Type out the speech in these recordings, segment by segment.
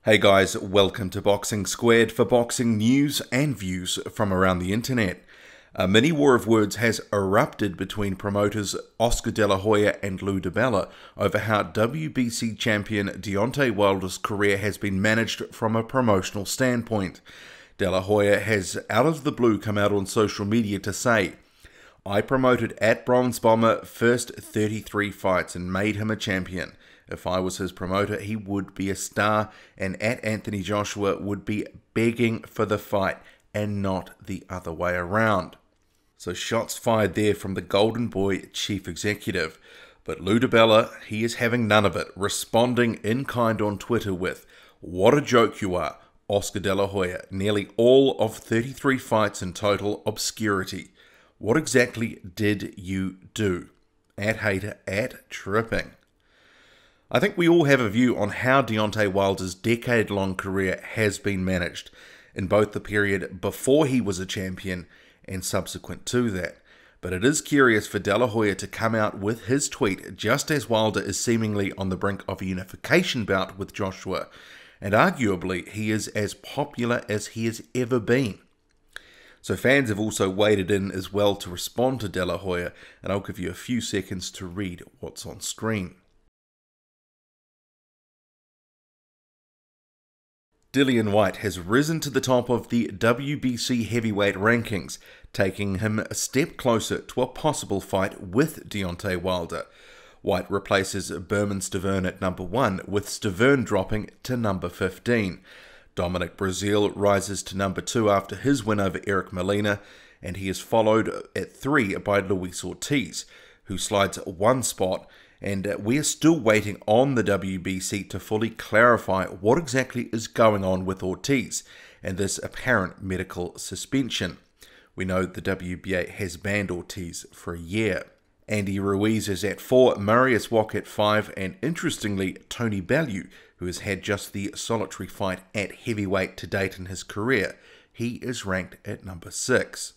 Hey guys, welcome to Boxing Squared for boxing news and views from around the internet. A mini war of words has erupted between promoters Oscar De La Hoya and Lou DiBella over how WBC champion Deontay Wilder's career has been managed from a promotional standpoint. De La Hoya has out of the blue come out on social media to say, "I promoted at Bronze Bomber first 33 fights and made him a champion. If I was his promoter, he would be a star, and at Anthony Joshua would be begging for the fight and not the other way around." So shots fired there from the Golden Boy chief executive. But Lou DiBella, he is having none of it, responding in kind on Twitter with, "What a joke you are, Oscar De La Hoya. Nearly all of 33 fights in total obscurity. What exactly did you do? At hater, at tripping." I think we all have a view on how Deontay Wilder's decade-long career has been managed, in both the period before he was a champion and subsequent to that. But it is curious for De La Hoya to come out with his tweet just as Wilder is seemingly on the brink of a unification bout with Joshua, and arguably he is as popular as he has ever been. So fans have also waded in as well to respond to De La Hoya, and I'll give you a few seconds to read what's on screen. Dillian Whyte has risen to the top of the WBC heavyweight rankings, taking him a step closer to a possible fight with Deontay Wilder. Whyte replaces Bermane Stiverne at number 1, with Stiverne dropping to number 15. Dominic Breazeale rises to number 2 after his win over Eric Molina, and he is followed at 3 by Luis Ortiz, who slides one spot, and we are still waiting on the WBC to fully clarify what exactly is going on with Ortiz and this apparent medical suspension. We know the WBA has banned Ortiz for a year. Andy Ruiz is at 4, Marius Wach at 5, and interestingly, Tony Bellew, who has had just the solitary fight at heavyweight to date in his career, he is ranked at number 6.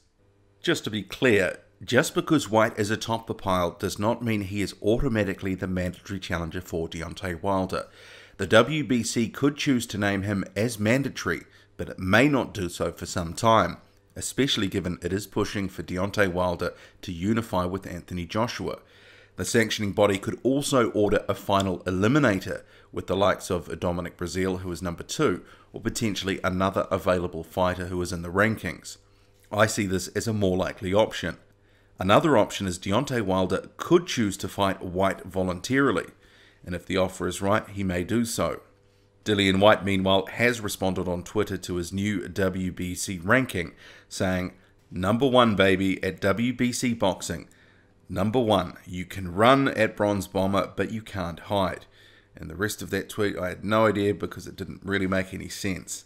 Just to be clear, just because Whyte is atop the pile does not mean he is automatically the mandatory challenger for Deontay Wilder. The WBC could choose to name him as mandatory, but it may not do so for some time, especially given it is pushing for Deontay Wilder to unify with Anthony Joshua. The sanctioning body could also order a final eliminator with the likes of Dominic Breazeale, who is number 2, or potentially another available fighter who is in the rankings. I see this as a more likely option. Another option is Deontay Wilder could choose to fight Whyte voluntarily, and if the offer is right, he may do so. Dillian Whyte, meanwhile, has responded on Twitter to his new WBC ranking, saying, "Number 1, baby, at WBC boxing. Number 1, you can run at Bronze Bomber, but you can't hide." And the rest of that tweet, I had no idea because it didn't really make any sense.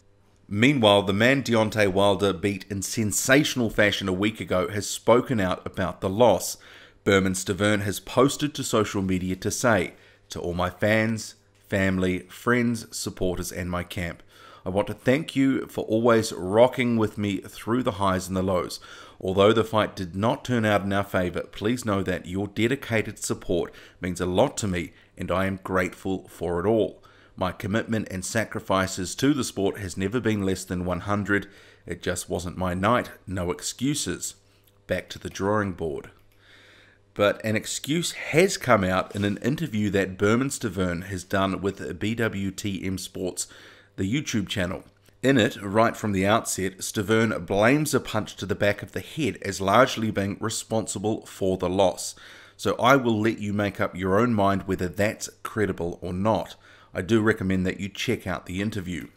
Meanwhile, the man Deontay Wilder beat in sensational fashion a week ago has spoken out about the loss. Bermane Stiverne has posted to social media to say, "To all my fans, family, friends, supporters and my camp, I want to thank you for always rocking with me through the highs and the lows. Although the fight did not turn out in our favour, please know that your dedicated support means a lot to me and I am grateful for it all. My commitment and sacrifices to the sport has never been less than 100. It just wasn't my night. No excuses. Back to the drawing board." But an excuse has come out in an interview that Bermane Stiverne has done with BWTM Sports, the YouTube channel. In it, right from the outset, Stiverne blames a punch to the back of the head as largely being responsible for the loss. So I will let you make up your own mind whether that's credible or not. I do recommend that you check out the interview.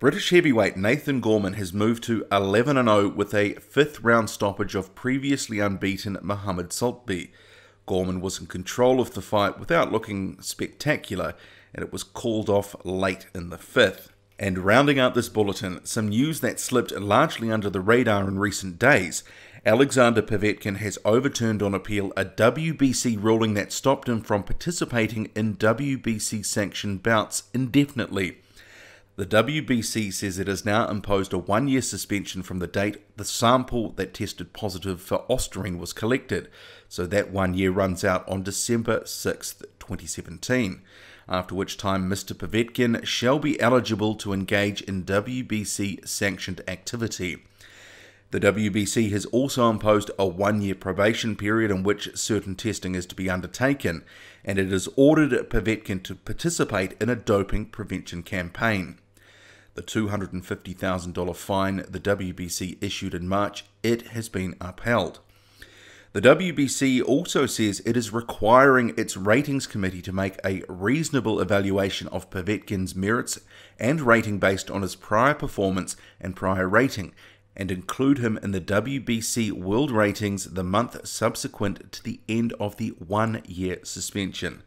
British heavyweight Nathan Gorman has moved to 11-0 with a 5th round stoppage of previously unbeaten Muhammad Sultbi. Gorman was in control of the fight without looking spectacular, and it was called off late in the 5th. And rounding out this bulletin, some news that slipped largely under the radar in recent days. Alexander Povetkin has overturned on appeal a WBC ruling that stopped him from participating in WBC-sanctioned bouts indefinitely. The WBC says it has now imposed a 1-year suspension from the date the sample that tested positive for Ostarine was collected, so that 1 year runs out on December 6th, 2017. after which time Mr. Povetkin shall be eligible to engage in WBC-sanctioned activity. The WBC has also imposed a 1-year probation period in which certain testing is to be undertaken, and it has ordered Povetkin to participate in a doping prevention campaign. The $250,000 fine the WBC issued in March, it has been upheld. The WBC also says it is requiring its ratings committee to make a reasonable evaluation of Povetkin's merits and rating based on his prior performance and prior rating, and include him in the WBC World Ratings the month subsequent to the end of the 1-year suspension.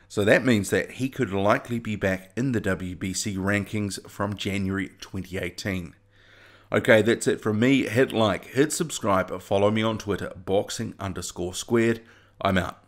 So that means that he could likely be back in the WBC rankings from January 2018. Okay, that's it from me. Hit like, hit subscribe, follow me on Twitter, boxing_squared. I'm out.